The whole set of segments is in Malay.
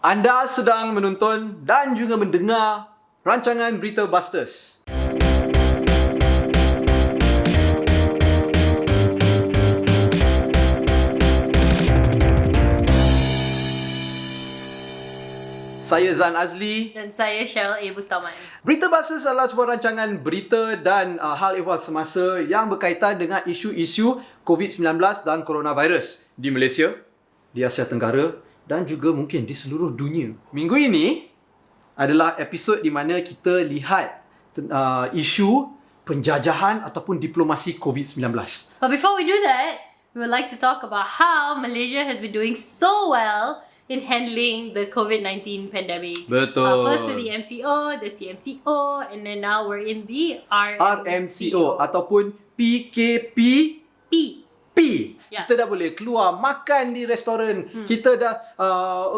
Anda sedang menonton dan juga mendengar rancangan Berita Busters. Saya Zan Azli. Dan saya Cheryl A. Bustaman. Berita Busters adalah sebuah rancangan berita dan hal ehwal semasa yang berkaitan dengan isu-isu COVID-19 dan coronavirus di Malaysia, di Asia Tenggara dan juga mungkin di seluruh dunia. Minggu ini adalah episod di mana kita lihat isu penjajahan ataupun diplomasi COVID-19. But before we do that, we would like to talk about how Malaysia has been doing so well in handling the COVID-19 pandemic. Betul. First with the MCO, the CMCO, and then now we're in the RMCO ataupun PKP. P. Ya. Kita dah boleh keluar makan di restoran. Kita dah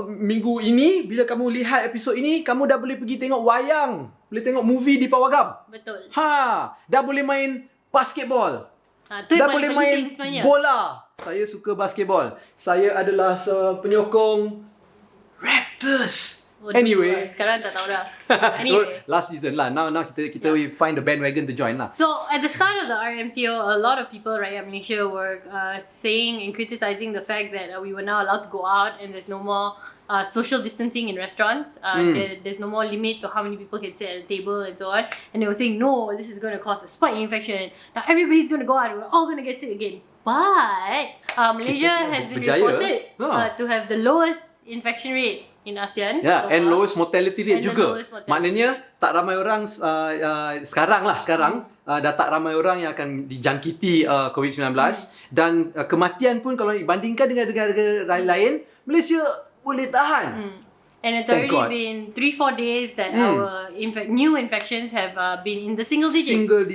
minggu ini bila kamu lihat episod ini, kamu dah boleh pergi tengok wayang, boleh tengok movie di Pawagam. Betul. Dah boleh main basketball. Tu Dah yang boleh paling main penting sebenarnya. bola. Saya suka basketball. Saya adalah penyokong Raptors. Anyway. Sekarang tak tahu dah. Anyway. Last season lah. Now kita we find the bandwagon to join lah. So at the start of the RMCO, a lot of people, Rakyat Malaysia, were saying and criticizing the fact that we were now allowed to go out and there's no more social distancing in restaurants. There's no more limit to how many people can sit at a table and so on. And they were saying, no, this is going to cause a spike in infection. Now everybody's going to go out and we're all going to get sick again. But Malaysia has been berjaya. reported to have the lowest infection rate in ASEAN. Yeah, and lowest mortality rate And the juga. lowest mortality. Maknanya tak ramai orang sekarang dah tak ramai orang yang akan dijangkiti COVID-19 dan kematian pun kalau dibandingkan dengan negara-negara lain, Malaysia boleh tahan. And it's Thank already been 3-4 days that our new infections have been in the single digits. Single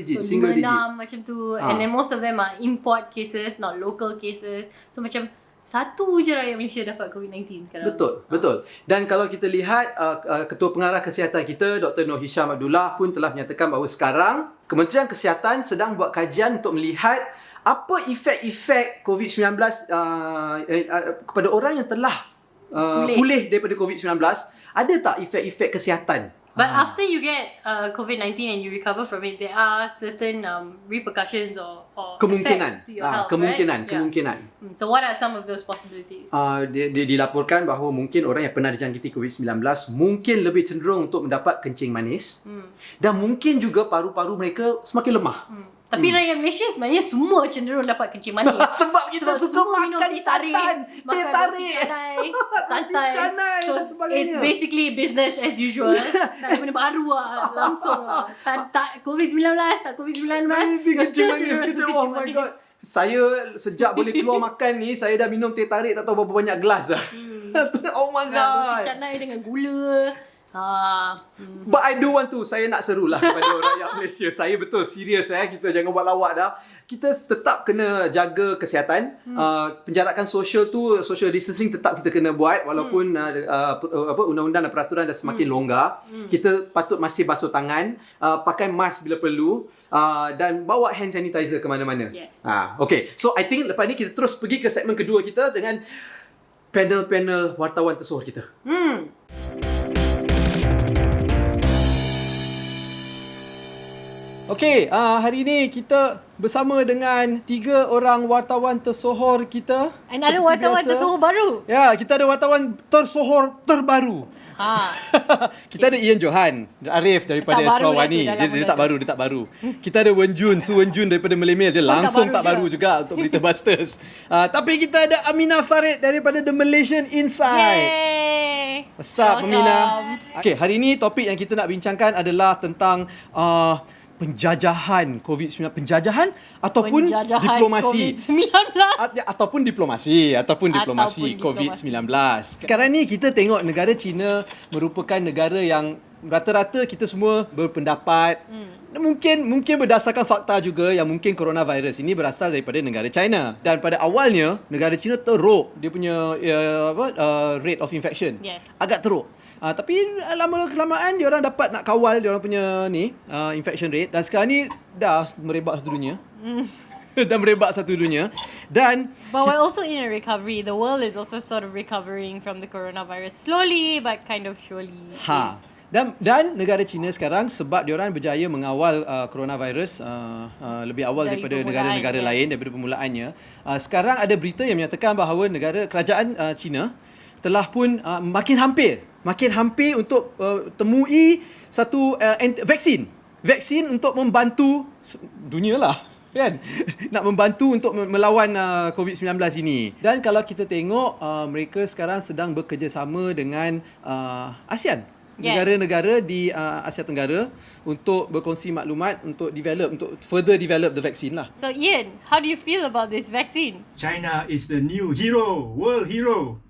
digit. Macam tu. And then most of them are import cases, not local cases. So macam satu je rakyat Malaysia dapat COVID-19 sekarang. Betul. Dan kalau kita lihat Ketua Pengarah Kesihatan kita, Dr. Nur Hisham Abdullah pun telah menyatakan bahawa sekarang Kementerian Kesihatan sedang buat kajian untuk melihat apa efek-efek COVID-19 kepada orang yang telah pulih daripada COVID-19. Ada tak efek-efek kesihatan? But after you get COVID-19 and you recover from it, there are certain repercussions or Kemungkinan. effects to your health, Kemungkinan. So what are some of those possibilities? Dia dilaporkan bahawa mungkin orang yang pernah dijangkiti COVID-19 mungkin lebih cenderung untuk mendapat kencing manis dan mungkin juga paru-paru mereka semakin lemah. Tapi rakyat Malaysia sebenarnya semua cenderung dapat kencing manis. Sebab kita suka semua minum makan teh tarik, santan, teh tarik, santai. canai So dan sebagainya. it's basically business as usual. Tak ada benda baru lah, langsung lah. Tak COVID-19, tak COVID-19. Kencing manis. Oh my god. Saya sejak boleh keluar makan ni, saya dah minum teh tarik tak tahu berapa banyak gelas dah. Oh my god. Roti canai dengan gula. But I do want to, saya nak serulah kepada rakyat Malaysia. Saya betul serius kita jangan buat lawak dah. Kita tetap kena jaga kesihatan. Penjarakan sosial tu, social distancing tetap kita kena buat walaupun undang-undang dan peraturan dah semakin longgar. Kita patut masih basuh tangan, pakai mask bila perlu. Dan bawa hand sanitizer ke mana-mana. Yes. Okay, so I think lepas ni kita terus pergi ke segmen kedua kita dengan panel-panel wartawan tersohor kita. Okey, hari ini kita bersama dengan 3 orang wartawan tersohor kita. And ada Seperti wartawan biasa. tersohor baru. Ya, kita ada wartawan tersohor terbaru. Kita ada Ian Johan Arif daripada Tak baru Esrawani. dah tu, Dia tak baru. Kita ada Wen Jun, Su Wen Jun daripada Malaymail. Dia langsung tak baru juga untuk Berita Busters. Tapi kita ada Aminah Farid daripada The Malaysian Inside. Yay! What's up, Welcome. Aminah? Okay, hari ini topik yang kita nak bincangkan adalah tentang penjajahan COVID-19. Penjajahan ataupun diplomasi. COVID-19. Ataupun diplomasi COVID-19. Sekarang ni kita tengok negara China merupakan negara yang rata-rata kita semua berpendapat mungkin berdasarkan fakta juga yang mungkin coronavirus ini berasal daripada negara China. Dan pada awalnya negara China teruk dia punya rate of infection. Yes. Agak teruk. Tapi lama-kelamaan dia orang dapat nak kawal dia orang punya infection rate dan sekarang ni dah merebak sedunia. dan merebak satu dunia. Dan But we're also in a recovery. The world is also sort of recovering from the coronavirus. Slowly, but kind of surely. Dan negara China sekarang sebab diorang berjaya mengawal coronavirus lebih awal Dari daripada permulaan, negara-negara yes. lain daripada permulaannya. Sekarang ada berita yang menyatakan bahawa kerajaan China telah pun makin hampir untuk temui satu vaksin untuk membantu dunia lah. Kan, nak membantu untuk melawan COVID-19 ini. Dan kalau kita tengok mereka sekarang sedang bekerjasama dengan ASEAN, negara-negara di Asia Tenggara untuk berkongsi maklumat untuk further develop the vaccine lah. So Ian, how do you feel about this vaccine? China is the new hero, world hero.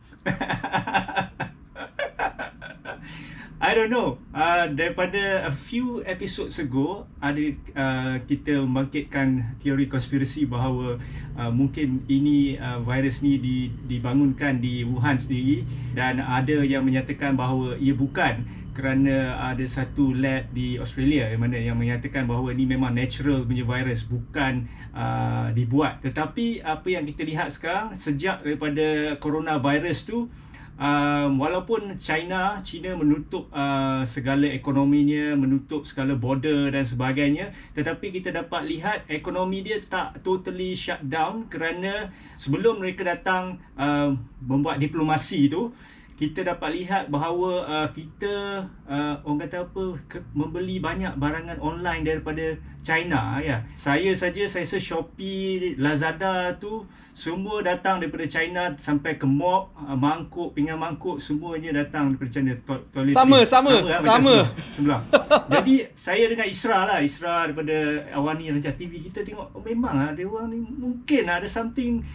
I don't know. Daripada a few episodes ago, kita membangkitkan teori konspirasi bahawa mungkin ini virus ni dibangunkan di Wuhan sendiri, dan ada yang menyatakan bahawa ia bukan, kerana ada satu lab di Australia yang menyatakan bahawa ini memang natural punya virus, bukan dibuat. Tetapi apa yang kita lihat sekarang, sejak daripada coronavirus tu, walaupun China menutup segala ekonominya, menutup segala border dan sebagainya, tetapi kita dapat lihat ekonomi dia tak totally shut down, kerana sebelum mereka datang membuat diplomasi tu, kita dapat lihat bahawa kita orang kata apa, membeli banyak barangan online daripada China ya. Saya rasa Shopee, Lazada tu semua datang daripada China, sampai ke mop, mangkuk, pinggan mangkuk, semuanya datang daripada China. Sama. Sebelah. Jadi saya dengan Isra daripada Awani Raja TV, kita tengok memang dia orang ni mungkin ada something,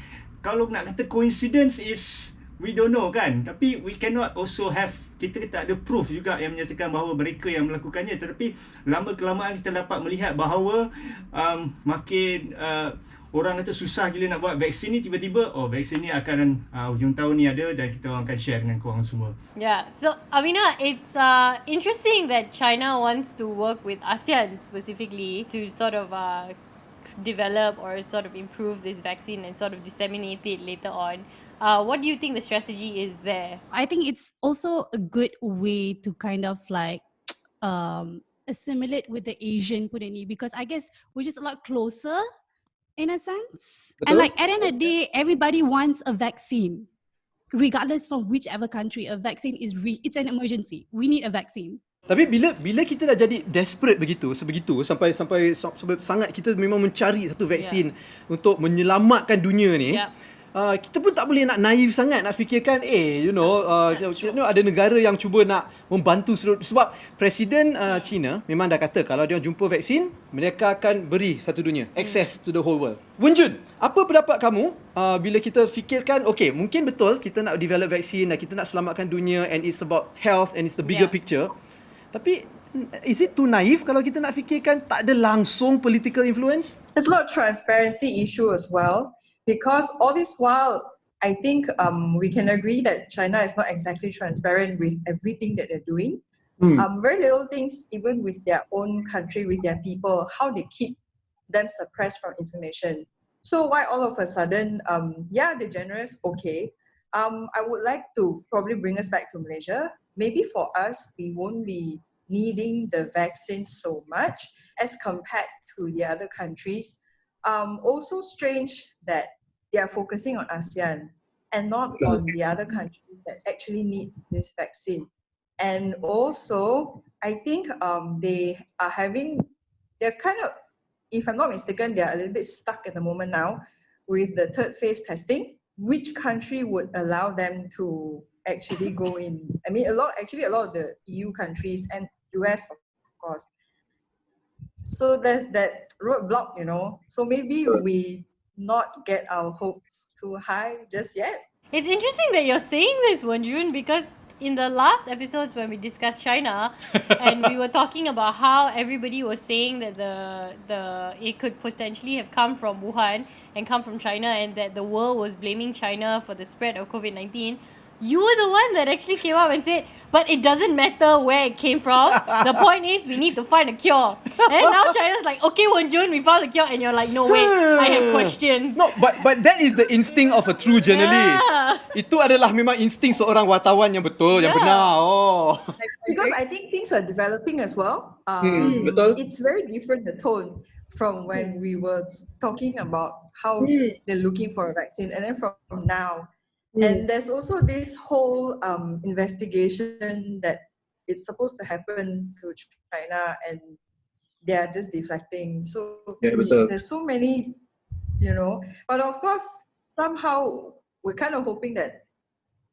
kalau nak kata coincidence is we don't know kan, tapi we cannot also have, kita tak ada proof juga yang menyatakan bahawa mereka yang melakukannya. Tetapi lama kelamaan kita dapat melihat bahawa makin orang kata susah gila nak buat vaksin ni, tiba-tiba vaksin ni akan hujung tahun ni ada, dan kita orang akan share dengan korang semua. Yeah, so Amina, it's interesting that China wants to work with ASEAN specifically to sort of develop or sort of improve this vaccine and sort of disseminate it later on. What do you think the strategy is there? I think it's also a good way to kind of like assimilate with the Asian community, because I guess we're just a lot closer in a sense. Betul. And like at the end of the day, everybody wants a vaccine. Regardless from whichever country, a vaccine is it's an emergency. We need a vaccine. Tapi bila kita dah jadi desperate sebegitu sampai sangat kita memang mencari satu vaksin untuk menyelamatkan dunia ni. Kita pun tak boleh nak naif sangat nak fikirkan ada negara yang cuba nak membantu sebab Presiden China memang dah kata kalau dia jumpa vaksin, mereka akan beri satu dunia access to the whole world. Wenjun, apa pendapat kamu bila kita fikirkan mungkin betul kita nak develop vaksin dan kita nak selamatkan dunia, and it's about health and it's the bigger picture, tapi is it too naive kalau kita nak fikirkan tak ada langsung political influence? There's a lot of transparency issue as well. Because all this while, I think we can agree that China is not exactly transparent with everything that they're doing. Very little things, even with their own country, with their people, how they keep them suppressed from information. So why all of a sudden, they're generous, okay. I would like to probably bring us back to Malaysia. Maybe for us, we won't be needing the vaccine so much as compared to the other countries. Also strange that they are focusing on ASEAN and not on the other countries that actually need this vaccine. And also, I think they're kind of, if I'm not mistaken, they're a little bit stuck at the moment now with the third phase testing. Which country would allow them to actually go in? I mean, a lot of the EU countries and US, of course. So there's that roadblock, So maybe we not get our hopes too high just yet. It's interesting that you're saying this, Wenjun, because in the last episodes when we discussed China and we were talking about how everybody was saying that it could potentially have come from Wuhan and come from China, and that the world was blaming China for the spread of COVID-19, You were the one that actually came up and said, but it doesn't matter where it came from. The point is we need to find a cure. And now China's like, okay, Wen Jun, we found a cure. And you're like, no, wait, I have questions. No, but that is the instinct of a true journalist. Yeah. Itu adalah memang insting seorang wartawan yang betul, yang Yeah. benar. Oh. Because I think things are developing as well. Betul. It's very different, the tone, from when we were talking about how they're looking for a vaccine, and then from now. And there's also this whole investigation that it's supposed to happen through China, and they are just deflecting. So there's so many, but of course, somehow we're kind of hoping that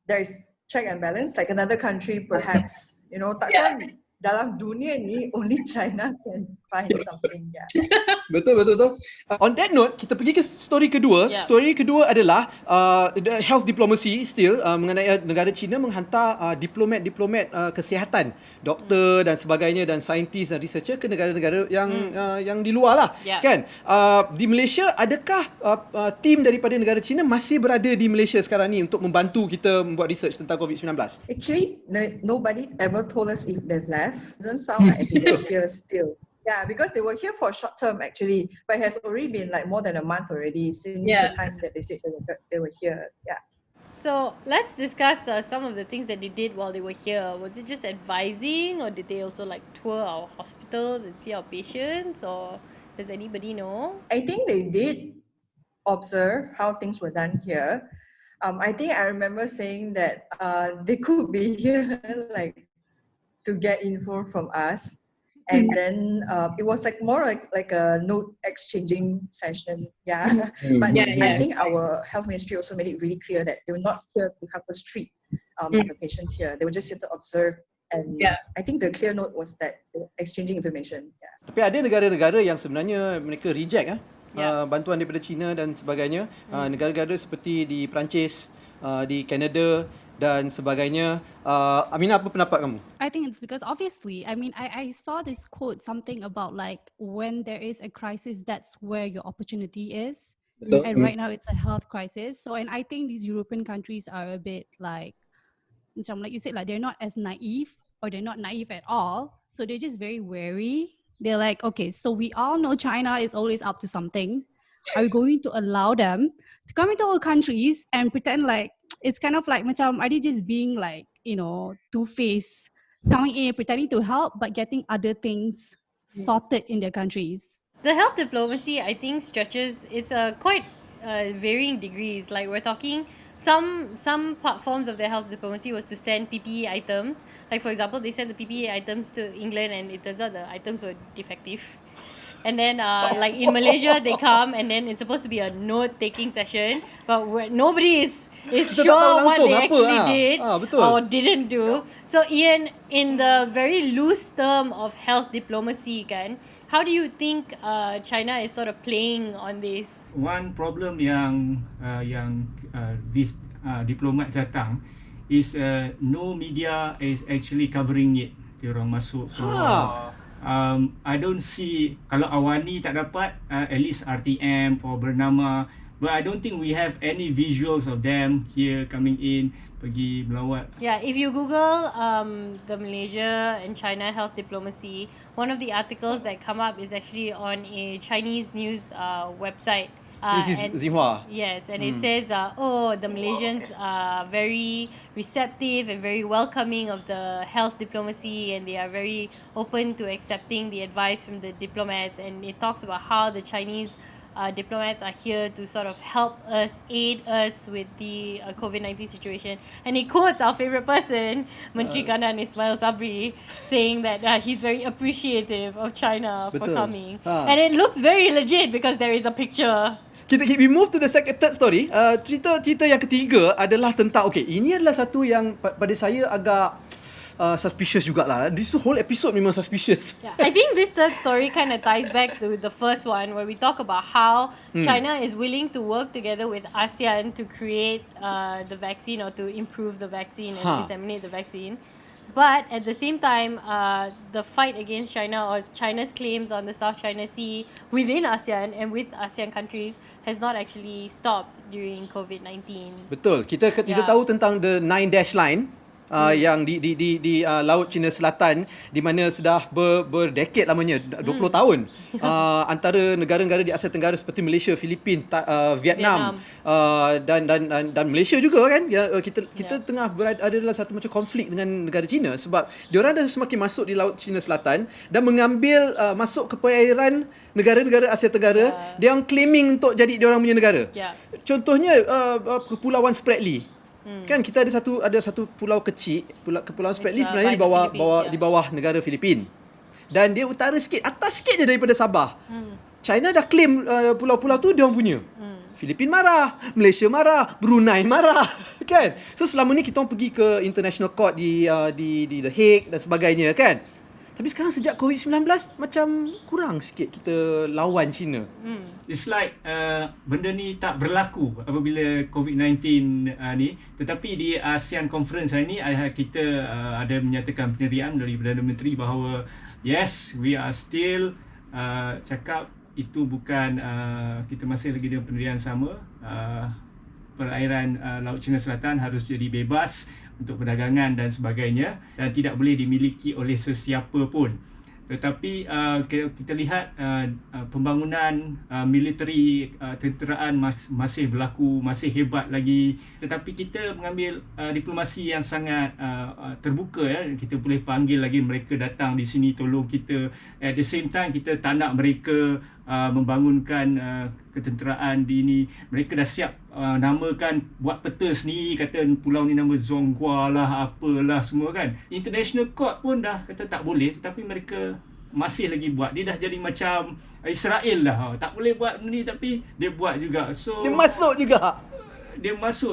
there's check and balance, like another country perhaps, takkan dalam dunia ni only China can find something. Betul. On that note, kita pergi ke story kedua. Yeah. Story kedua adalah the health diplomacy still mengenai negara China menghantar diplomat kesihatan, doktor dan sebagainya dan saintis dan researcher ke negara-negara yang di luar lah. Yeah. Kan? Di Malaysia, adakah tim daripada negara China masih berada di Malaysia sekarang ni untuk membantu kita membuat research tentang COVID-19? Actually, nobody ever told us if they've left. Doesn't sound like they're here still. Yeah, because they were here for a short term actually, but it has already been like more than a month already since the time that they said they were here. Yeah. So let's discuss some of the things that they did while they were here. Was it just advising, or did they also like tour our hospitals and see our patients, or does anybody know? I think they did observe how things were done here. I think I remember saying that they could be here like to get info from us, and then it was like more like a note exchanging session. Yeah, but I think our health ministry also made it really clear that they were not here to help us treat the patients here. They were just here to observe. And I think the clear note was that they were exchanging information. Yeah. Tapi ada negara-negara yang sebenarnya mereka reject Yeah. bantuan daripada China dan sebagainya. Negara-negara seperti di Perancis, di Canada dan sebagainya. Amina, apa pendapat kamu? I think it's because obviously, I mean, I saw this quote, something about like when there is a crisis, that's where your opportunity is. And right now it's a health crisis. So, and I think these European countries are a bit like you said, like they're not as naive, or they're not naive at all. So they're just very wary. They're like, okay, so we all know China is always up to something. Are we going to allow them to come into our countries and pretend like it's kind of like macam, are they just being like, two-faced, coming in, pretending to help, but getting other things sorted in their countries? The health diplomacy, I think, stretches. It's quite varying degrees. Like we're talking, some forms of their health diplomacy was to send PPE items. Like for example, they sent the PPE items to England, and it turns out the items were defective. And then like in Malaysia, they come, and then it's supposed to be a note-taking session, but nobody is Kita tak tahu sure what langsung they apa, actually did betul. or didn't do. So Ian, in the very loose term of health diplomacy, kan, how do you think China is sort of playing on this? One problem yang this diplomat datang is no media is actually covering it. Diorang masuk. So I don't see, kalau Awani tak dapat, at least RTM or Bernama, but I don't think we have any visuals of them here coming in, pergi melawat. Yeah, if you Google the Malaysia and China health diplomacy, one of the articles that come up is actually on a Chinese news website. This is Xinhua. Yes, and it says, the Malaysians are very receptive and very welcoming of the health diplomacy, and they are very open to accepting the advice from the diplomats. And it talks about how the Chinese diplomats are here to sort of help us, aid us with the COVID-19 situation. And he quotes our favorite person, Menteri Kanan Ismail Sabri, saying that he's very appreciative of China for Betul. coming. And it looks very legit because there is a picture. We move to the third story. Cerita yang ketiga adalah tentang, ini adalah satu yang pada saya agak suspicious jugalah. This whole episode memang suspicious. Yeah, I think this third story kind of ties back to the first one, where we talk about how China is willing to work together with ASEAN to create the vaccine, or to improve the vaccine and disseminate the vaccine. But at the same time, the fight against China or China's claims on the South China Sea within ASEAN and with ASEAN countries has not actually stopped during COVID-19. Betul. Kita Yeah. tahu tentang the 9 dash line yang di Laut Cina Selatan, di mana sudah berdekade lamanya, 20 tahun, antara negara-negara di Asia Tenggara seperti Malaysia, Filipina, Vietnam, dan Malaysia juga kan. Kita tengah ada dalam satu macam konflik dengan negara China, sebab diorang dah semakin masuk di Laut Cina Selatan dan mengambil masuk ke perairan negara-negara Asia Tenggara. Dia yang claiming untuk jadi diorang punya negara. Contohnya Kepulauan Spratly. Kan kita ada satu pulau kecil, Kepulauan Spratly sebenarnya di bawah negara Filipin. Dan dia utara sikit, atas sikit je daripada Sabah. China dah claim pulau-pulau tu dia orang punya. Filipin marah, Malaysia marah, Brunei marah, kan? So selama ni kita orang pergi ke international court di The Hague dan sebagainya, kan? Tapi sekarang sejak COVID-19 macam kurang sikit kita lawan China. It's like benda ni tak berlaku apabila COVID-19 ni. Tetapi di ASEAN Conference hari ni kita ada menyatakan pendirian dari Perdana Menteri bahawa yes, we are still cakap itu bukan kita masih lagi dengan pendirian sama. Perairan Laut Cina Selatan harus jadi bebas untuk perdagangan dan sebagainya dan tidak boleh dimiliki oleh sesiapa pun. Tetapi kita lihat pembangunan militeri tenteraan masih berlaku, masih hebat lagi. Tetapi kita mengambil diplomasi yang sangat terbuka, ya. Kita boleh panggil lagi mereka datang di sini tolong kita. At the same time kita tak nak mereka membangunkan ketenteraan di ini. Mereka dah siap namakan, buat peta sendiri, kata pulau ni nama Zonghua lah, apalah semua, kan. International Court pun dah kata tak boleh, tetapi mereka masih lagi buat. Dia dah jadi macam Israel lah. Tak boleh buat ni tapi dia buat juga. So Dia masuk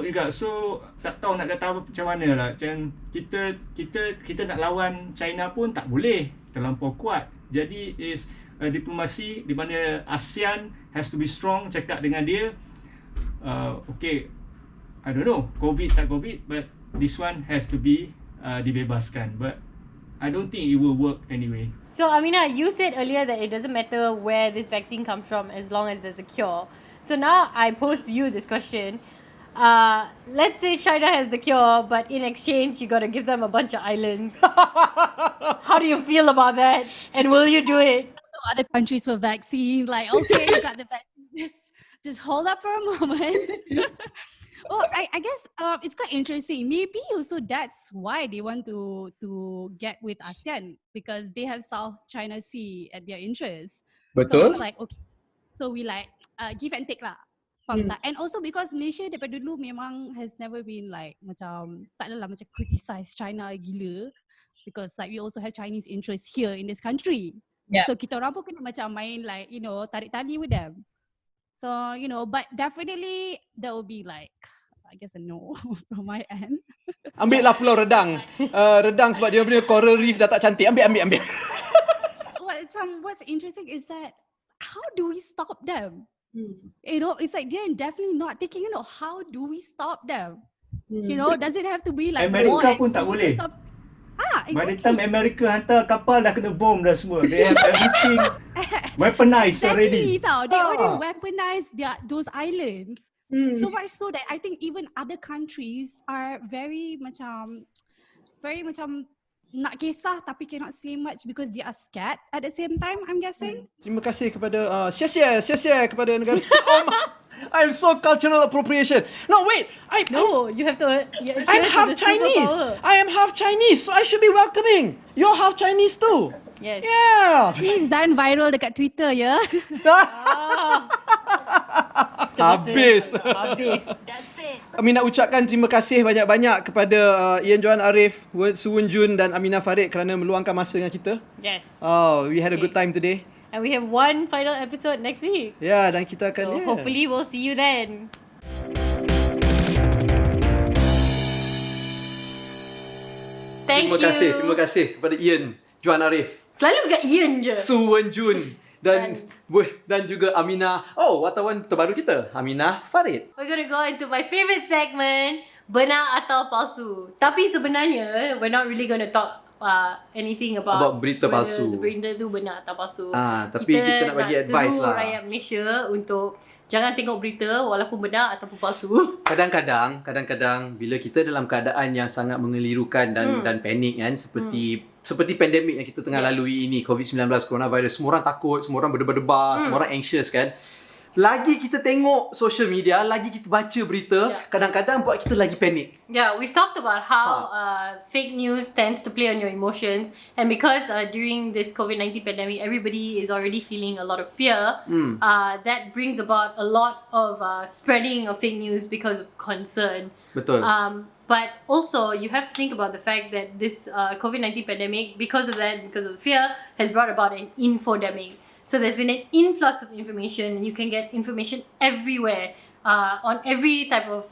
juga. So tak tahu nak kata apa, macam mana lah. Macam kita nak lawan China pun tak boleh, terlampau kuat. Jadi is diplomasi di mana ASEAN has to be strong, cakap dengan dia okay, I don't know COVID tak COVID, but this one has to be dibebaskan. But I don't think it will work anyway. So Amina, you said earlier that it doesn't matter where this vaccine comes from as long as there's a cure. So now I pose to you this question. Let's say China has the cure, but in exchange you got to give them a bunch of islands. How do you feel about that? And will you do it? Other countries for vaccine, like, okay, you got the vaccine. Just hold up for a moment. Well, I guess it's quite interesting. Maybe also that's why they want to get with ASEAN, because they have South China Sea at their interest. Betul. So it's like, okay, so we like give and take lah from that. And also because Malaysia daripada dulu memang has never been like macam tak adalah macam criticize China gila, because like we also have Chinese interests here in this country. Yeah. So kita orang pun kena macam main like, you know, tarik tali with them. So, you know, but definitely there will be like, I guess a no from my end. Ambil lah Pulau Redang. Redang sebab dia punya coral reef dah tak cantik. Ambil. What's interesting is that how do we stop them? You know, it's like they're definitely not taking, you know, how do we stop them? You know, does it have to be like Amerika pun tak boleh. Exactly. By the time Amerika hantar kapal dah kena bom dah semua. They have everything weaponized already. Tau. They already weaponized those islands. So much so that I think even other countries are very macam nak kisah tapi cannot say much because they are scared at the same time, I'm guessing. Terima kasih kepada sia kepada negara. I'm so cultural appropriation. No, wait. You have to. I'm half Chinese. I am half Chinese, so I should be welcoming. You're half Chinese too. Yes. Yeah. Please dan viral dekat Twitter ya. Habis. That's it. Kami nak ucapkan terima kasih banyak-banyak kepada Ian Johan Arif, Su Wen Jun dan Aminah Farid kerana meluangkan masa dengan kita. Yes. Oh, we had a good time today. And we have one final episode next week. Ya, dan kita akan So hopefully we'll see you then. Terima kasih kepada Ian Johan Arif, Selalu kat Ian je. Su Wen Jun dan juga Aminah. Oh, wartawan terbaru kita, Aminah Farid. We're gonna go into my favorite segment, benar atau palsu. Tapi sebenarnya we're not really going to talk anything about berita whether palsu. Berita tu benar atau palsu. Tapi kita nak bagi advice seru lah. rakyat Malaysia untuk jangan tengok berita walaupun benar ataupun palsu. Kadang-kadang bila kita dalam keadaan yang sangat mengelirukan dan panik kan, seperti pandemik yang kita tengah lalui ini, COVID-19, coronavirus, semua orang takut, semua orang berdebar-debar, semua orang anxious kan. Lagi kita tengok social media, lagi kita baca berita, kadang-kadang buat kita lagi panik. Yeah, we've talked about how fake news tends to play on your emotions, and because during this COVID-19 pandemic, everybody is already feeling a lot of fear. That brings about a lot of spreading of fake news because of concern. Betul. But also, you have to think about the fact that this COVID-19 pandemic, because of the fear, has brought about an infodemic. So there's been an influx of information, and you can get information everywhere. On every type of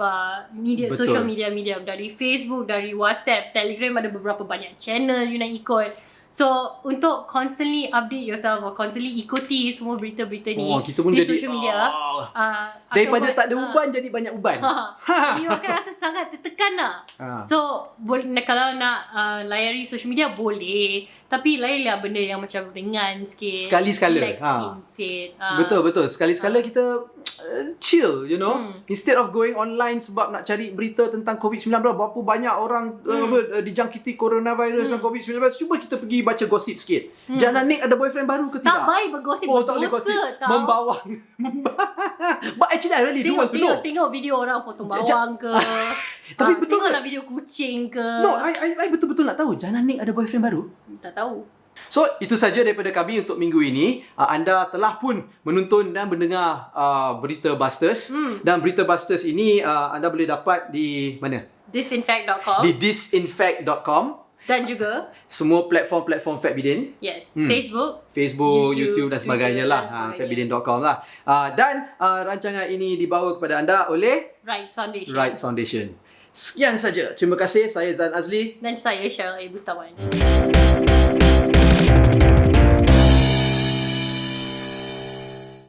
media, Betul. social media, dari Facebook, dari WhatsApp, Telegram, ada beberapa banyak channel you nak ikut. So untuk constantly update yourself or constantly ikuti semua berita-berita ni kita pun di jadi, social media, daripada tak ada uban jadi banyak uban. you akan rasa sangat tertekan lah. So kalau nak layari social media boleh, tapi layarilah benda yang macam ringan sikit, Sekali-sekala. relax sikit. Betul. Sekali-sekala kita chill, you know. Instead of going online sebab nak cari berita tentang COVID-19, berapa banyak orang dijangkiti coronavirus dan COVID-19, cuba kita pergi baca gosip sikit. Jangan Nick ada boyfriend baru ke tidak? Tak baik bergosip, tak boleh gosip. tau. Membawang. But actually I really do want to know. Tengok video orang potong bawang ke. Tapi betul tengoklah video kucing ke. No, I betul-betul nak tahu. Jangan Nick ada boyfriend baru? Tak tahu. So, itu saja daripada kami untuk minggu ini. Anda telah pun menonton dan mendengar berita Busters. Dan berita Busters ini anda boleh dapat di mana? Disinfect.com. Di disinfect.com. Dan juga Semua platform-platform Fatbidin. yes, Facebook, YouTube dan sebagainya Twitter lah. dan sebagainya. Fatbidin.com lah. Dan rancangan ini dibawa kepada anda oleh Rights Foundation. Rights Foundation. Sekian saja. Terima kasih. Saya Zan Azli. Dan saya Cheryl A. Bustawan.